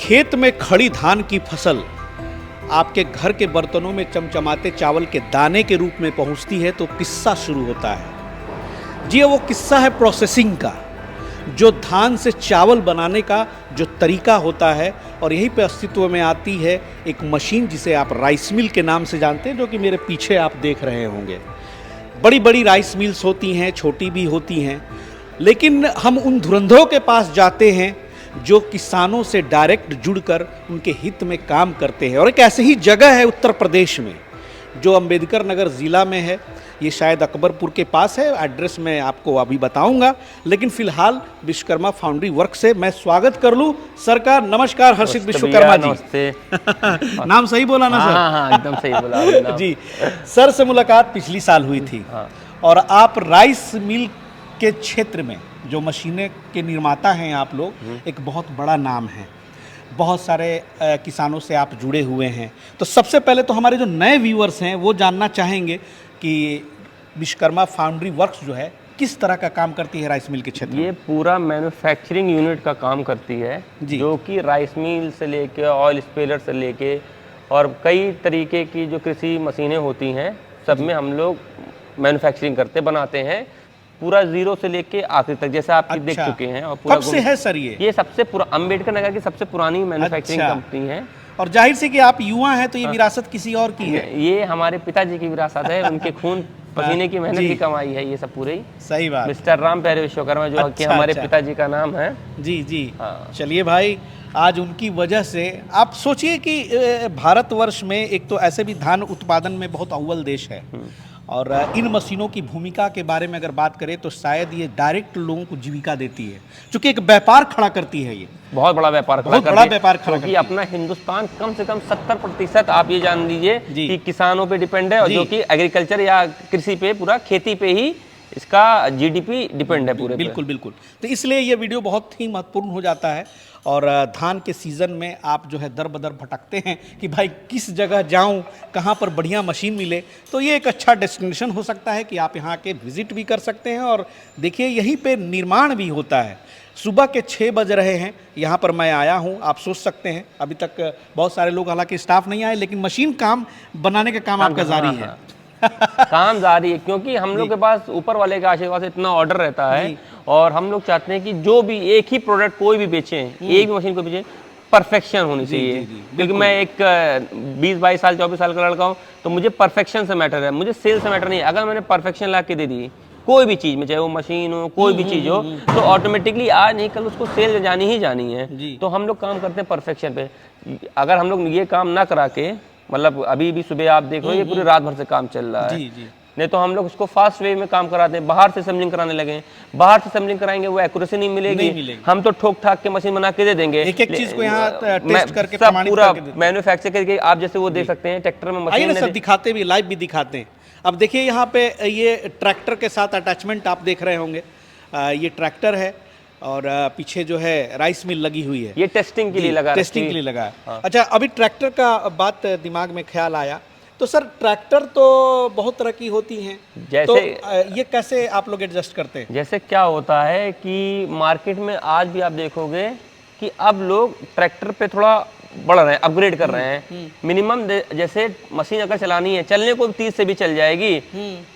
खेत में खड़ी धान की फसल आपके घर के बर्तनों में चमचमाते चावल के दाने के रूप में पहुंचती है तो किस्सा शुरू होता है। जी वो किस्सा है प्रोसेसिंग का, जो धान से चावल बनाने का जो तरीका होता है। और यहीं पे अस्तित्व में आती है एक मशीन जिसे आप राइस मिल के नाम से जानते हैं, जो कि मेरे पीछे आप देख रहे होंगे। बड़ी बड़ी राइस मिल्स होती हैं, छोटी भी होती हैं, लेकिन हम उन धुरंधरों के पास जाते हैं जो किसानों से डायरेक्ट जुड़कर उनके हित में काम करते हैं। और एक ऐसी ही जगह है उत्तर प्रदेश में जो अंबेडकर नगर ज़िला में है। ये शायद अकबरपुर के पास है, एड्रेस मैं आपको अभी बताऊंगा। लेकिन फिलहाल विश्वकर्मा फाउंड्री वर्क से मैं स्वागत कर लूं सर का। नमस्कार हर्षित विश्वकर्मा जी। नमस्ते। नाम सही बोला ना सर? हाँ, एकदम सही बोला आपने। जी, सर से मुलाकात पिछली साल हुई थी। और आप राइस मिल के क्षेत्र में जो मशीनें के निर्माता हैं आप लोग, एक बहुत बड़ा नाम है, बहुत सारे किसानों से आप जुड़े हुए हैं। तो सबसे पहले तो हमारे जो नए व्यूअर्स हैं वो जानना चाहेंगे कि विश्वकर्मा फाउंड्री वर्क्स जो है किस तरह का काम करती है राइस मिल के क्षेत्र में? ये पूरा मैन्युफैक्चरिंग यूनिट का काम करती है, जो कि राइस मिल से लेके ऑयल स्पेलर से लेके और कई तरीके की जो कृषि मशीनें होती हैं सब में हम लोग मैन्युफैक्चरिंग करते बनाते हैं, पूरा जीरो से लेके आखिर तक, जैसे आप देख चुके हैं। और पूरा कब से है सर ये सबसे अंबेडकर नगर की सबसे पुरानी मैन्युफैक्चरिंग कंपनी है। और जाहिर से कि आप युवा हैं तो ये विरासत किसी और की है। ये हमारे पिताजी की विरासत है, उनके खून पसीने की मेहनत की कमाई है ये सब पूरे ही। सही बात। मिस्टर राम प्यारे विश्वकर्मा जो कि हमारे पिताजी का नाम है। जी जी। चलिए भाई, आज उनकी वजह से आप सोचिए कि भारतवर्ष में एक तो ऐसे भी धान उत्पादन में बहुत अव्वल देश है, और इन मशीनों की भूमिका के बारे में अगर बात करें तो शायद ये डायरेक्ट लोगों को जीविका देती है, क्योंकि एक व्यापार खड़ा करती है। ये बहुत बड़ा व्यापार खड़ा करती है। अपना हिंदुस्तान कम से कम 70% आप ये जान लीजिए कि किसानों पे डिपेंड है, और जो कि एग्रीकल्चर या कृषि पे, पूरा खेती पे ही इसका जीडीपी डिपेंड है पूरे। बिल्कुल बिल्कुल। तो इसलिए ये वीडियो बहुत ही महत्वपूर्ण हो जाता है। और धान के सीज़न में आप जो है दर बदर भटकते हैं कि भाई किस जगह जाऊं, कहां पर बढ़िया मशीन मिले। तो ये एक अच्छा डेस्टिनेशन हो सकता है कि आप यहां के विजिट भी कर सकते हैं। और देखिए यहीं पे निर्माण भी होता है। सुबह के 6 बज रहे हैं, यहाँ पर मैं आया हूँ। आप सोच सकते हैं अभी तक बहुत सारे लोग, हालांकि स्टाफ नहीं आए, लेकिन मशीन काम बनाने का काम आपका जारी है। काम जारी है, क्योंकि हम लोग के पास ऊपर वाले के आशीर्वाद से इतना ऑर्डर रहता है। और हम लोग चाहते हैं कि जो भी एक ही प्रोडक्ट कोई भी बेचें, एक भी मशीन को बेचें, परफेक्शन होनी चाहिए। क्योंकि मैं एक 20-22 साल 24 साल का लड़का हूँ, तो मुझे परफेक्शन से मैटर है, मुझे सेल से मैटर नहीं है। अगर मैंने परफेक्शन ला के दे दी कोई भी चीज़ में, चाहे वो मशीन हो, कोई भी चीज़ हो, तो ऑटोमेटिकली आज नहीं कल उसको सेल जानी ही जानी है। तो हम लोग काम करते हैं परफेक्शन पे। अगर हम लोग ये काम ना करा के, मतलब अभी भी सुबह आप देखो ये पूरी रात भर से काम चल रहा है, नहीं तो हम लोग उसको फास्ट वे में काम कराते हैं। बाहर से असेंबलिंग कराने लगे, बाहर से असेंबलिंग कराएंगे वो एक्यूरेसी नहीं मिलेगी। हम तो ठोक ठाक के मशीन बना के दे देंगे, एक एक चीज को यहाँ टेस्ट करके सब पूरा मैन्युफैक्चर करके। आप जैसे वो देख सकते हैं ट्रैक्टर में मशीन सब दिखाते भी, लाइव भी दिखाते हैं। अब देखिए यहाँ पे ये ट्रैक्टर के साथ अटैचमेंट आप देख रहे होंगे, ये ट्रैक्टर है और पीछे जो है राइस मिल लगी हुई है। ये टेस्टिंग के लिए लगा, टेस्टिंग के लिए लगा है। अच्छा, अभी ट्रैक्टर का बात दिमाग में ख्याल आया, तो सर ट्रैक्टर तो बहुत तरह की होती हैं, जैसे तो ये कैसे आप लोग एडजस्ट करते हैं? जैसे क्या होता है कि मार्केट में आज भी आप देखोगे कि अब लोग ट्रैक्टर पे थोड़ा बढ़ रहे हैं, अपग्रेड कर रहे हैं। मिनिमम जैसे मशीन अगर चलानी है, चलने को 30 से भी चल जाएगी,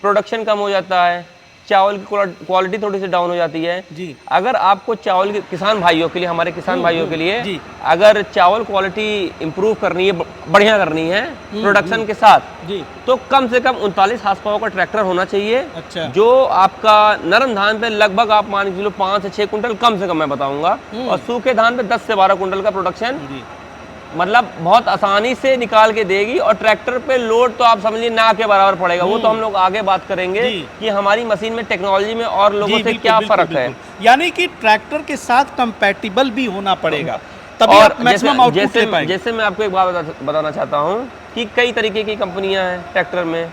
प्रोडक्शन कम हो जाता है, चावल की क्वालिटी थोड़ी सी डाउन हो जाती है जी। अगर आपको चावल के किसान भाइयों के लिए, हमारे किसान भाइयों के लिए अगर चावल क्वालिटी इंप्रूव करनी है, बढ़िया करनी है प्रोडक्शन के साथ जी, तो कम से कम 39 हार्स पावर का ट्रैक्टर होना चाहिए। अच्छा। जो आपका नरम धान पे लगभग आप मान के चलो 5 से 6 कुंटल कम से कम मैं बताऊंगा, और सूखे धान पे 10 से 12 कुंटल का प्रोडक्शन मतलब बहुत आसानी से निकाल के देगी। और ट्रैक्टर पे लोड तो आप समझिए ना के बराबर पड़ेगा। वो तो हम लोग आगे बात करेंगे कि हमारी मशीन में टेक्नोलॉजी में और लोगों से क्या फर्क है। यानी कि ट्रैक्टर के साथ कंपैटिबल भी होना पड़ेगा, तभी आप मैक्सिमम आउटपुट ले पाएंगे। जैसे मैं आपको एक बात बताना चाहता हूँ कि कई तरीके की कंपनियां हैं ट्रैक्टर में,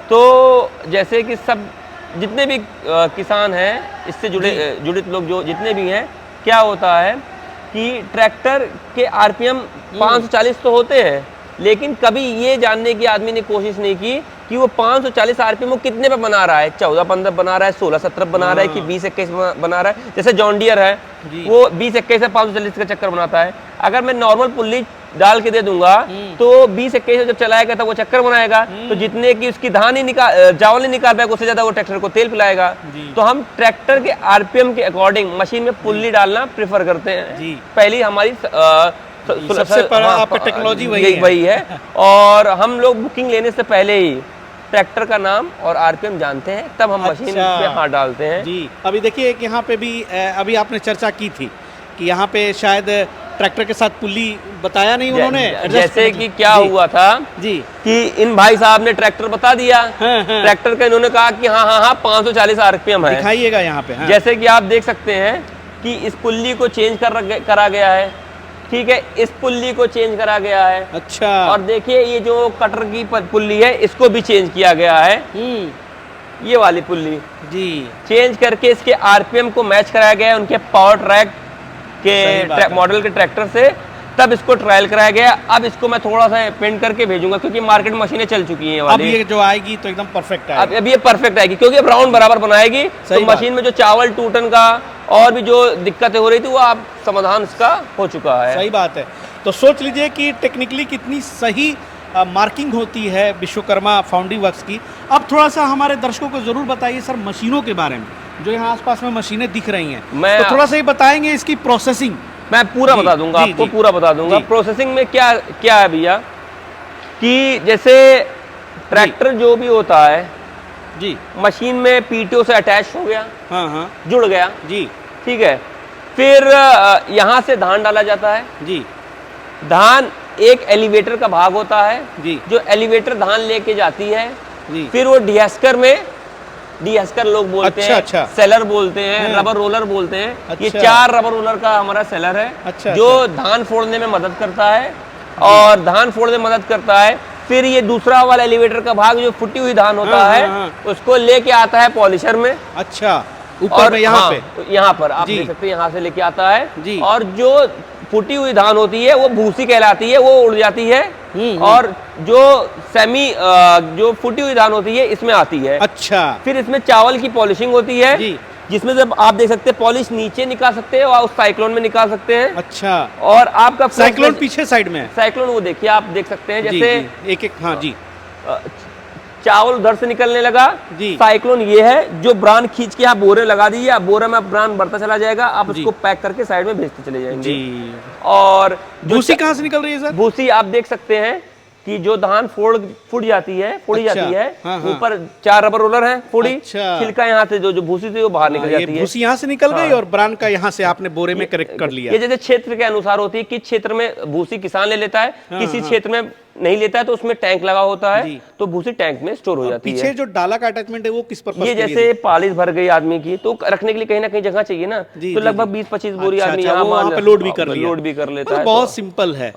तो जैसे कि सब जितने भी किसान हैं इससे जुड़े लोग जो जितने भी हैं, क्या होता है कि ट्रैक्टर के आरपीएम 540 तो होते हैं, लेकिन कभी ये जानने की आदमी ने कोशिश नहीं की कि वो 540 आरपीएम वो कितने पे बना रहा है, 14-15 बना रहा है, 16-17 बना रहा है कि 20-21 बना रहा है। जैसे जॉन डियर है, वो 20-21 से 540 का चक्कर बनाता है। अगर मैं नॉर्मल पुल्ली डाल के दे दूंगा तो 20-21 जब चलाएगा तब वो चक्कर बनाएगा, तो जितने की उसकी धान ही चावल नहीं निकाल पाएगा उससे ज्यादा वो ट्रैक्टर को तेल पिलाएगा। तो हम ट्रैक्टर के आरपीएम के अकॉर्डिंग मशीन में पुल्ली डालना प्रेफर करते हैं। पहली हमारी सबसे पहला आपका टेक्नोलॉजी वही है। और हम लोग बुकिंग लेने से पहले ही ट्रैक्टर का नाम और आरपीएम जानते हैं, तब हम मशीन पे हाथ डालते हैं। जी, अभी देखिए कि यहाँ पे भी अभी आपने चर्चा की थी कि यहाँ पे शायद ट्रैक्टर के साथ पुल्ली बताया नहीं उन्होंने, जैसे कि क्या हुआ था जी कि इन भाई साहब ने ट्रैक्टर बता दिया, ट्रैक्टर का इन्होंने कहा कि हाँ 540 आरपीएम है, दिखाइएगा यहाँ पे। जैसे कि आप देख सकते हैं कि इस पुल्ली को चेंज करा गया है, ठीक है, इस पुल्ली को चेंज करा गया है। अच्छा, और देखिए ये जो कटर की पुल्ली है इसको भी चेंज किया गया है, ये वाली पुल्ली जी चेंज करके इसके आरपीएम को मैच कराया गया है उनके पावर ट्रैक के मॉडल के ट्रैक्टर से, तब इसको ट्रायल कराया गया। अब इसको मैं थोड़ा सा पेंट करके भेजूंगा क्योंकि मार्केट में मशीनें चल चुकी हैं वाली। अब ये जो आएगी तो एकदम परफेक्ट आएगी। अब ये परफेक्ट आएगी क्योंकि अब राउंड बराबर बनाएगी, तो मशीन में जो चावल टूटन का और भी जो दिक्कतें हो रही थी वो अब समाधान इसका हो चुका है। सही बात है। तो सोच लीजिए कि टेक्निकली कितनी सही मार्किंग होती है विश्वकर्मा फाउंड्री वर्क्स की। अब थोड़ा सा हमारे दर्शकों को जरूर बताइए सर मशीनों के बारे में, जो यहाँ आसपास में मशीनें दिख रही हैं, तो थोड़ा सा ही बताएंगे इसकी प्रोसेसिंग। मैं पूरा बता दूंगा आपको, पूरा बता दूंगा। प्रोसेसिंग में क्या क्या है भैया, कि जैसे ट्रैक्टर जो भी होता है जी मशीन में पीटीओ से अटैच हो गया, हाँ जुड़ गया जी, ठीक है। फिर यहाँ से धान डाला जाता है जी। धान एक एलिवेटर का भाग होता है जी, जो एलिवेटर धान लेके जाती है जी। फिर वो डीहस्कर में, डीहस्कर लोग बोलते हैं, सेलर बोलते हैं, रबर रोलर बोलते हैं। ये 4 रबर रोलर का हमारा सेलर है, जो धान फोड़ने में मदद करता है और धान फोड़ने में मदद करता है। फिर ये दूसरा वाला एलिवेटर का भाग जो फुटी हुई धान होता है उसको लेके आता है पॉलिशर में। अच्छा, ऊपर में यहाँ पर आप देख सकते हैं, यहाँ से लेके आता है जी। और जो फूटी हुई धान होती है वो भूसी कहलाती है, वो उड़ जाती है। और जो जो फूटी हुई धान होती है इसमें आती है। अच्छा, फिर इसमें चावल की पॉलिशिंग होती है जी, जिसमें जब आप देख सकते हैं पॉलिश नीचे निकाल सकते हैं और उस साइक्लोन में निकाल सकते हैं। अच्छा, और आपका साइक्लोन पीछे साइड में है। साइक्लोन वो देखिए, आप देख सकते हैं जैसे एक हाँ जी, चावल उधर से निकलने लगा जी। साइक्लोन ये है जो ब्रांड खींच के आप बोरे लगा दीजिए, आप बोरे में ब्रांड बढ़ता चला जाएगा, आप उसको पैक करके साइड में भेजते चले जाएंगे जी। और भूसी कहाँ से निकल रही है सर? भूसी आप देख सकते हैं कि जो धान फूट जाती है, फोड़ी जाती है, ऊपर 4 रबर रोलर है, फोड़ी छिलका यहाँ से जो भूसी थी वो बाहर निकल जाती है। भूसी यहाँ से निकल गई और ब्रांड का यहाँ से आपने बोरे में करेक्ट कर लिया। ये जैसे क्षेत्र के अनुसार होती है, किस क्षेत्र में भूसी किसान ले लेता है, किसी क्षेत्र में नहीं लेता है, तो उसमें टैंक लगा होता है, तो भूसी टैंक में स्टोर हो जाती है। पीछे जो डाला का अटैचमेंट है वो किस पर्पस? ये जैसे पालिश भर गई आदमी की तो रखने के लिए कहीं ना कहीं जगह चाहिए ना, तो लगभग 20-25 बोरी आदमी यहाँ पे लोड भी कर लेता है। बहुत सिंपल है।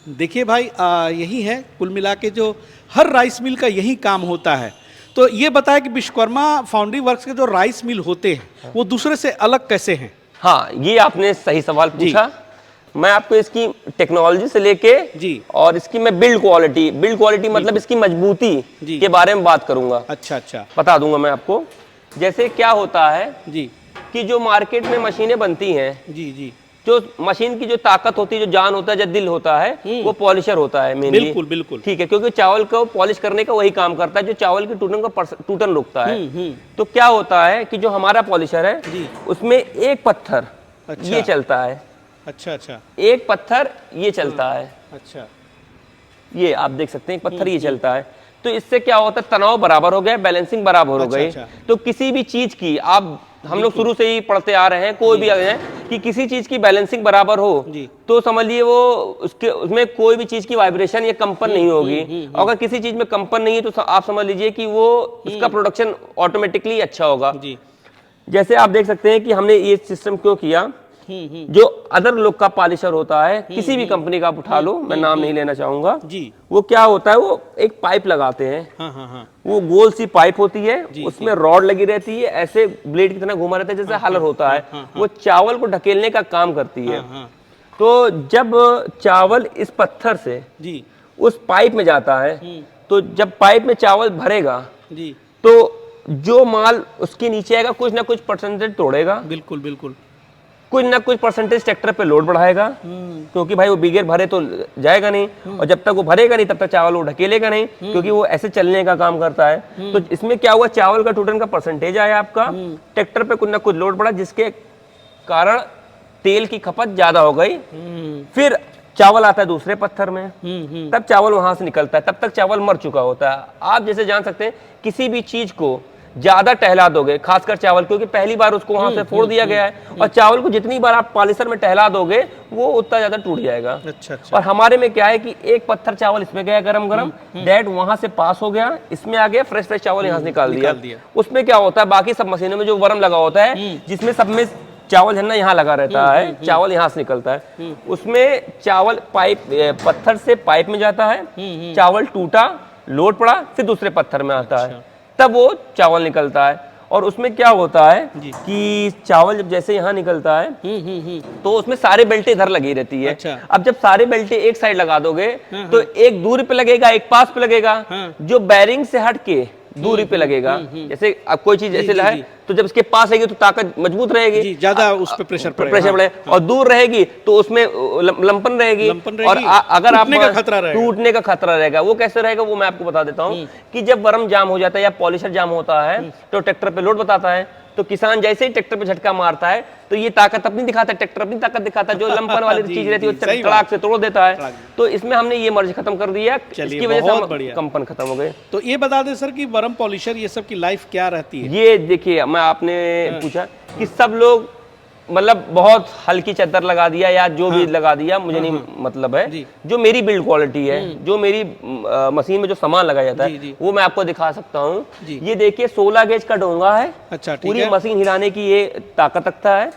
देखिए भाई, यही है कुल मिला के जो हर राइस मिल का यही काम होता है। तो ये बताया कि विश्वकर्मा फाउंड्री वर्क्स के जो राइस मिल होते हैं वो दूसरे से अलग कैसे हैं? हाँ, ये आपने सही सवाल पूछा। मैं आपको इसकी टेक्नोलॉजी से लेके जी और इसकी मैं बिल्ड क्वालिटी मतलब इसकी मजबूती के बारे में बात करूंगा। अच्छा, बता दूंगा मैं आपको। जैसे क्या होता है जी कि जो मार्केट में मशीनें बनती हैं जी, जो मशीन की जो ताकत होती है, जो जान होता है, जो दिल होता है, वो पॉलिशर होता है मेनली। बिल्कुल ठीक है, क्योंकि चावल को पॉलिश करने का वही काम करता है, जो चावल की टूटन रोकता है। तो क्या होता है कि जो हमारा पॉलिशर है उसमें एक पत्थर ये चलता है। अच्छा, एक पत्थर ये चलता है। अच्छा, ये आप देख सकते हैं, एक पत्थर ये चलता है। तो इससे क्या होता है, तनाव बराबर हो गया, बैलेंसिंग बराबर हो गई। तो किसी भी चीज की हम लोग शुरू से ही पढ़ते आ रहे हैं, कोई भी आ रहे हैं कि किसी चीज की बैलेंसिंग बराबर हो तो समझ लिए वो उसमें कोई भी चीज की वाइब्रेशन या कंपन नहीं होगी। अगर किसी चीज में कंपन नहीं है तो आप समझ लीजिए कि वो उसका प्रोडक्शन ऑटोमेटिकली अच्छा होगा। जैसे आप देख सकते हैं कि हमने ये सिस्टम क्यों किया। जो अदर लोग का पॉलिशर होता है, किसी भी कंपनी का आप उठा लो, मैं नाम नहीं लेना चाहूंगा जी, वो क्या होता है, वो एक पाइप लगाते हैं। वो गोल सी पाइप होती है, उसमें रॉड लगी रहती है, ऐसे ब्लेड की तरह घुमा रहता है, जैसे हलर होता है। वो चावल को ढकेलने का काम करती है। तो जब चावल इस पत्थर से उस पाइप में जाता है, तो जब पाइप में चावल भरेगा तो जो माल उसके नीचे आएगा कुछ ना कुछ परसेंटेज तोड़ेगा। बिल्कुल, कुछ ना कुछ परसेंटेज ट्रैक्टर पे लोड बढ़ाएगा, क्योंकि भाई वो बिगेर भरे तो जाएगा नहीं, और जब तक वो भरेगा नहीं तब तक चावल वो ढकेलेगा नहीं, क्योंकि वो ऐसे चलने का काम करता है। तो इसमें क्या हुआ, चावल का टूटन का परसेंटेज आया आपका, ट्रैक्टर पे कुछ ना कुछ लोड बढ़ा, जिसके कारण तेल की खपत ज्यादा हो गई। फिर चावल आता है दूसरे पत्थर में, तब चावल वहां से निकलता है, तब तक चावल मर चुका होता है। आप जैसे जान सकते हैं किसी भी चीज को ज्यादा टहला दोगे, खासकर चावल, क्योंकि पहली बार उसको वहां से फोड़ दिया गया है, और चावल को जितनी बार आप पॉलिशर में टहला दोगे वो उतना ज्यादा टूट जाएगा। अच्छा, अच्छा। और हमारे में क्या है कि एक पत्थर चावल इसमें गया गरम गरम, डेट वहां से पास हो गया, इसमें आ गया, फ्रेश फ्रेश चावल यहाँ से निकाल दिया। उसमें क्या होता है, बाकी सब मशीनों में जो वरम लगा होता है, जिसमें सब में चावल है ना यहाँ लगा रहता है, चावल यहाँ से निकलता है, उसमें चावल पाइप, पत्थर से पाइप में जाता है, चावल टूटा, लोड पड़ा, फिर दूसरे पत्थर में आता है, तब वो चावल निकलता है। और उसमें क्या होता है कि चावल जब जैसे यहाँ निकलता है तो उसमें सारे बेल्टे इधर लगी रहती है। अच्छा। अब जब सारे बेल्टे एक साइड लगा दोगे तो एक दूरी पे लगेगा, एक पास पे लगेगा, जो बैरिंग से हट के दूरी पे लगेगा। जैसे अब कोई चीज ऐसे है तो जब इसके पास रहेगी तो ताकत मजबूत रहेगी, ज्यादा उस पे प्रेशर बढ़े, और दूर रहेगी तो उसमें लंपन रहेगी, और अगर आप टूटने का खतरा रहेगा। वो कैसे रहेगा वो मैं आपको बता देता हूँ कि जब वरम जाम हो जाता है या पॉलिशर जाम होता है तो ट्रैक्टर पे लोड बताता है, तो किसान जैसे ही ट्रैक्टर पे झटका मारता है तो ये ताकत अपनी दिखाता है, ट्रैक्टर अपनी ताकत दिखाता है, जो लंपन वाली चीज रहती है वो तड़ाक से तोड़ देता है। तो इसमें हमने ये मर्ज खत्म कर दिया, इसकी वजह से कंपन खत्म हो गए। तो ये बता दें सर कि वरम पॉलिशर ये सब की लाइफ क्या रहती है? ये देखिए, मैं आपने पूछा कि सब लोग मतलब बहुत हल्की चादर लगा दिया या जो भी लगा दिया, मुझे नहीं मतलब है। जो मेरी बिल्ड क्वालिटी है, जो मेरी मशीन में जो सामान लगाया जाता है वो मैं आपको दिखा सकता हूँ। ये देखिए 16 गेज का डोंगा है। अच्छा, पूरी मशीन हिलाने की ये ताकत रखता है।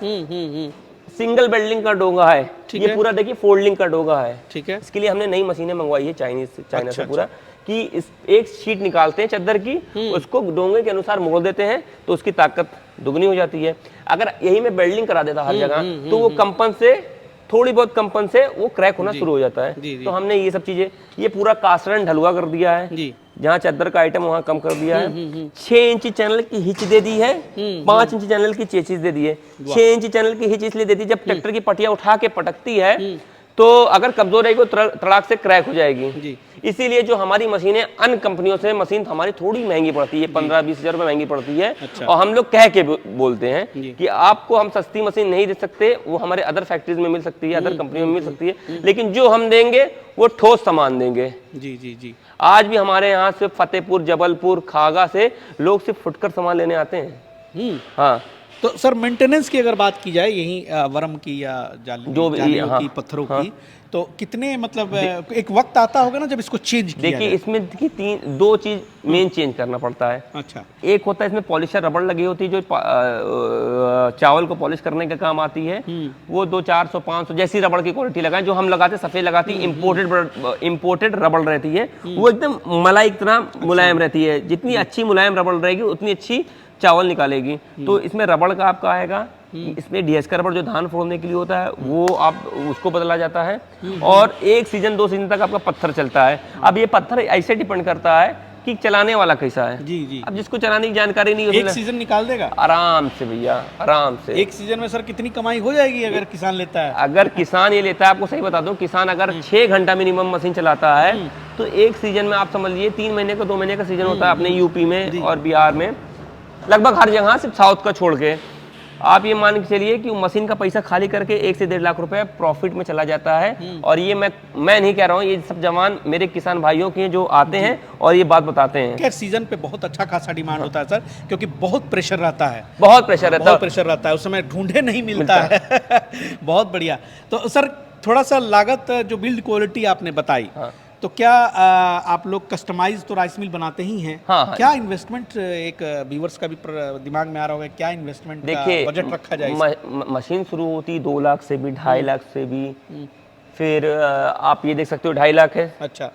सिंगल बेल्डिंग का डोंगा है, ये पूरा देखिए फोल्डिंग का डोंगा है। ठीक है। इसके लिए हमने नई मशीनें मंगवाई है चाइना से पूरा, कि इस एक शीट निकालते हैं चादर की, उसको डोंगे के अनुसार मोड़ देते हैं तो उसकी ताकत दुगनी हो जाती है। अगर यही मैं बेल्डिंग करा देता हर जगह तो वो कंपन से, थोड़ी बहुत कंपन से वो क्रैक होना शुरू हो जाता है। तो हमने ये सब चीजें, ये पूरा कास्टरन ढलुआ कर दिया है, जहाँ चादर का आइटम वहाँ कम कर दिया है। 6 इंची चैनल की हिच दे दी है, 5 इंची चैनल की चेचिस दे दी है। 6 इंची चैनल की हिच इसलिए दे दी, जब ट्रैक्टर की पटिया उठा के पटकती है तो अगर कमजोर रहेगी तो तड़ाक से क्रैक हो जाएगी। इसीलिए जो हमारी मशीनें अन्य कंपनियों से मशीन हमारी थोड़ी महंगी पड़ती है, 15-20 हजार रुपए महंगी पड़ती है। अच्छा। और हम लोग कह के बोलते हैं कि आपको हम सस्ती मशीन नहीं दे सकते, वो हमारे अदर फैक्ट्रीज में मिल सकती है, अदर कंपनियों में मिल सकती है, लेकिन जो हम देंगे वो ठोस सामान देंगे। जी। आज भी हमारे यहाँ से फतेहपुर, जबलपुर, खागा से लोग सिर्फ फुटकर सामान लेने आते हैं। हाँ। तो सर मेंटेनेंस की अगर बात की जाए यही वरम की या जालियों की, पत्थरों की, तो कितने मतलब एक वक्त आता होगा ना जब इसको चेंज किया देखिए इसमें दो चीज मेन चेंज करना पड़ता है। अच्छा। एक होता है इसमें पॉलिशर रबड़ लगी होती है जो चावल को पॉलिश करने का काम आती है, वो 200-400-500 जैसी रबड़ की क्वालिटी लगाएं, जो हम लगाते सफेद लगाती है, इम्पोर्टेड रबड़ रहती है, वो एकदम मलाई की तरह मुलायम रहती है। जितनी अच्छी मुलायम रबड़ रहेगी उतनी अच्छी चावल निकालेगी। तो इसमें रबड़ का आपका आएगा, इसमें डीएस का रबड़ जो धान फोड़ने के लिए होता है वो आप उसको बदला जाता है, और 1 सीजन 2 सीजन तक आपका पत्थर चलता है। अब ये पत्थर ऐसे डिपेंड करता है कि चलाने वाला कैसा है। जी। अब जिसको चलाने की जानकारी नहीं है, 1 सीजन निकाल देगा आराम से भैया, आराम से। 1 सीजन में सर कितनी कमाई हो जाएगी अगर किसान लेता है? अगर किसान ये लेता है, आपको सही बता दूं, किसान अगर 6 घंटा मिनिमम मशीन चलाता है तो 1 सीजन में आप समझ लीजिए 3 महीने का 2 महीने का सीजन होता है अपने यूपी में और बिहार में, लगभग हर जगह, सिर्फ साउथ का छोड़ के। आप ये मान के चलिए कि मशीन का पैसा खाली करके 1 से 1.5 लाख रुपए प्रॉफिट में चला जाता है। और ये मैं नहीं कह रहा हूँ, ये सब जवान मेरे किसान भाइयों के जो आते हैं और ये बात बताते हैं। क्या सीजन पे बहुत अच्छा खासा डिमांड होता है सर, क्योंकि बहुत प्रेशर रहता है, बहुत प्रेशर रहता है, उस समय ढूंढे नहीं मिलता है। बहुत बढ़िया। तो सर थोड़ा सा लागत, जो बिल्ड क्वालिटी आपने बताई, तो क्या आप लोग कस्टमाइज तो राइस मिल बनाते ही हैं? हाँ। क्या इन्वेस्टमेंट, एक व्यूअर्स का भी दिमाग में आ रहा होगा, क्या इन्वेस्टमेंट का बजट रखा जाए? मशीन शुरू होती 2 लाख से भी, 2.5 लाख से भी, फिर आप ये देख सकते हो 2.5 लाख है। अच्छा।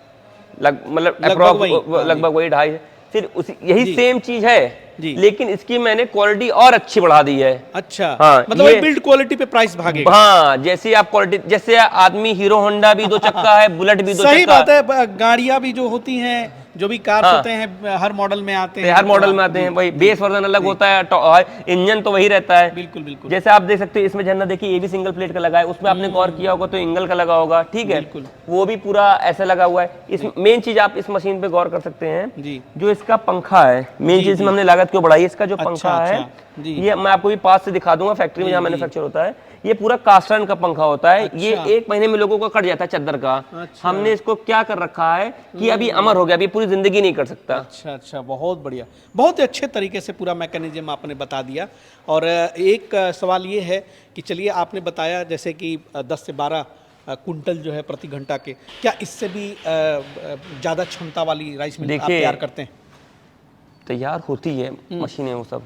मतलब लगभग वही 2.5। फिर उसी यही सेम चीज है, लेकिन इसकी मैंने क्वालिटी और अच्छी बढ़ा दी है। अच्छा। हाँ, मतलब बिल्ड क्वालिटी पे प्राइस भागेगा। हाँ, जैसे आप क्वालिटी, जैसे आदमी हीरो होंडा भी 2 चक्का है, बुलेट भी 2 चक्का। सही बात है। गाड़ियां भी जो होती हैं जो भी कार्स हाँ। होते हैं हर मॉडल में आते हैं, हर मॉडल में आते हैं, वही बेस वर्जन अलग होता है, इंजन तो वही रहता है। बिल्कुल बिल्कुल। जैसे आप देख सकते हैं इसमें झरना देखिए, ये भी सिंगल प्लेट का लगा है, उसमें आपने गौर किया होगा तो एंगल का लगा होगा, ठीक है, बिल्कुल। वो भी पूरा ऐसा लगा हुआ है। इस मेन चीज आप इस मशीन पे गौर कर सकते हैं, जी जो इसका पंखा है, मेन चीज में हमने लागत क्यों बढ़ाई, इसका जो पंखा है जी। ये मैं आपको भी पास से दिखा दूंगा, फैक्ट्री में जहाँ मैन्युफैक्चर होता है, ये पूरा कास्ट आयरन का पंखा होता है। ये 1 महीने में लोगों को कट जाता है चद्दर का। अच्छा। हमने इसको क्या कर रखा है कि अभी अमर हो गया, अभी पूरी जिंदगी नहीं कर सकता। अच्छा अच्छा, बहुत बढ़िया, बहुत ही अच्छे तरीके से पूरा मैकेनिज्म आपने बता दिया। और एक सवाल ये है कि चलिए आपने बताया जैसे कि 10 से 12 कुंटल जो है प्रति घंटा के, क्या इससे भी ज़्यादा क्षमता वाली राइस मिल आप तैयार करते हैं? तैयार होती है मशीनें वो सब,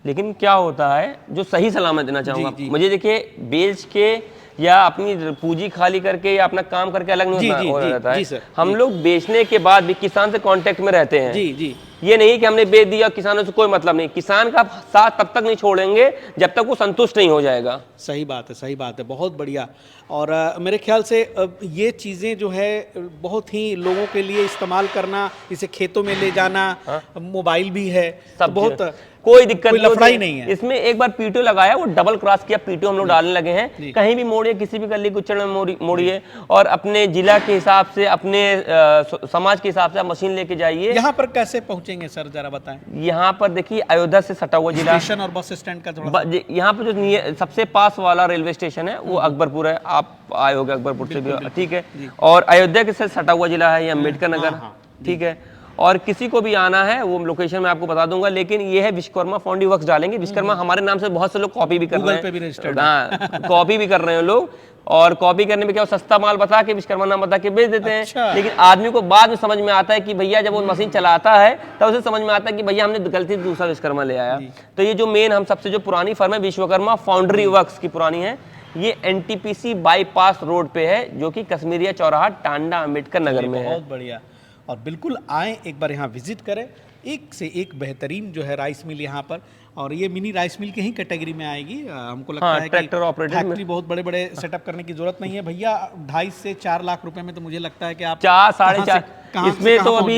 लेकिन क्या होता है जो सही सलाह मैं देना चाहूँगा, मुझे देखिए बेच के या अपनी पूंजी खाली करके या अपना काम करके अलग नहीं हो जाता है। हम लोग बेचने के बाद भी किसान से कांटेक्ट में रहते हैं। जी जी। ये नहीं कि हमने बेच दिया, किसानों से कोई मतलब नहीं, किसान का साथ तब तक नहीं छोड़ेंगे जब तक वो संतुष्ट नहीं हो जाएगा। सही बात है, सही बात है, बहुत बढ़िया। और मेरे ख्याल से ये चीज़ें जो है बहुत ही लोगों के लिए इस्तेमाल करना, इसे खेतों में ले जाना, मोबाइल भी है, सब बहुत कोई दिक्कत नहीं है। इसमें एक बार पीटीओ लगाया, वो डबल क्रॉस किया, पीटीओ हम लोग डालने लगे हैं। कहीं भी मोड़िए, किसी भी गली कुचड़ में मोड़िए, और अपने जिला के हिसाब से, अपने समाज के हिसाब से आप मशीन लेके जाइए। यहाँ पर कैसे पहुंचेंगे सर, जरा बताएं। यहाँ पर देखिए अयोध्या से सटा हुआ जिला, स्टेशन और बस स्टैंड का थोड़ा, यहाँ पे जो सबसे पास वाला रेलवे स्टेशन है वो अकबरपुर है। आप आए होगे अकबरपुर से भी, ठीक है। और अयोध्या के साथ सटा हुआ जिला है ये अम्बेडकर नगर, ठीक है। और किसी को भी आना है वो लोकेशन मैं आपको बता दूंगा, लेकिन ये है विश्वकर्मा फाउंड्री वर्क्स डालेंगे। विश्वकर्मा हमारे नाम से बहुत से लोग कॉपी भी कर रहे हैं, हाँ कॉपी भी कर रहे हैं लोग, और कॉपी करने में क्या सस्ता माल बता के विश्वकर्मा नाम बता के बेच देते हैं। अच्छा। लेकिन आदमी को बाद में समझ में आता है कि भैया जब वो मशीन चलाता है तब उसे समझ में आता है कि भैया हमने गलती से दूसरा विश्वकर्मा ले आया। तो ये जो मेन हम सबसे जो पुरानी फर्म है विश्वकर्मा फाउंड्री वर्क्स की पुरानी है, ये एनटीपीसी बाईपास रोड पे है, जो कि कश्मीरिया चौराहा टांडा अम्बेडकर नगर में है। बहुत बढ़िया। और बिल्कुल आए, एक बार यहाँ विजिट करें, एक से एक बेहतरीन जो है राइस मिल यहाँ पर। और ये मिनी राइस मिल की ही कैटेगरी में आएगी। हमको लगता है ट्रैक्टर ऑपरेटेड फैक्ट्री बहुत बड़े बड़े सेटअप करने की जरूरत नहीं है भैया। 2.5 से 4 लाख रुपए में तो मुझे लगता है कि आप 4 साढ़े 4 इसमें तो अभी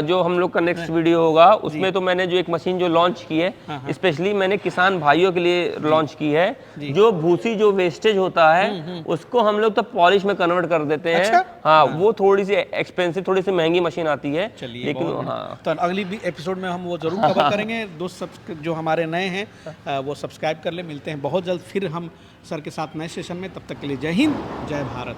जो हम लोग का नेक्स्ट वीडियो होगा उसमें तो मैंने जो एक मशीन जो लॉन्च की है स्पेशली मैंने किसान भाइयों के लिए लॉन्च की है। जो भूसी जो वेस्टेज होता है उसको हम लोग तो पॉलिश में कन्वर्ट कर देते हैं। अच्छा? हाँ वो थोड़ी सी एक्सपेंसिव, थोड़ी सी महंगी मशीन आती है, लेकिन हाँ तो अगली एपिसोड में हम वो जरूर कवर करेंगे। दोस्त जो हमारे नए हैं वो सब्सक्राइब कर ले। मिलते हैं बहुत जल्द फिर हम सर के साथ नए सेशन में, तब तक के लिए जय हिंद, जय भारत।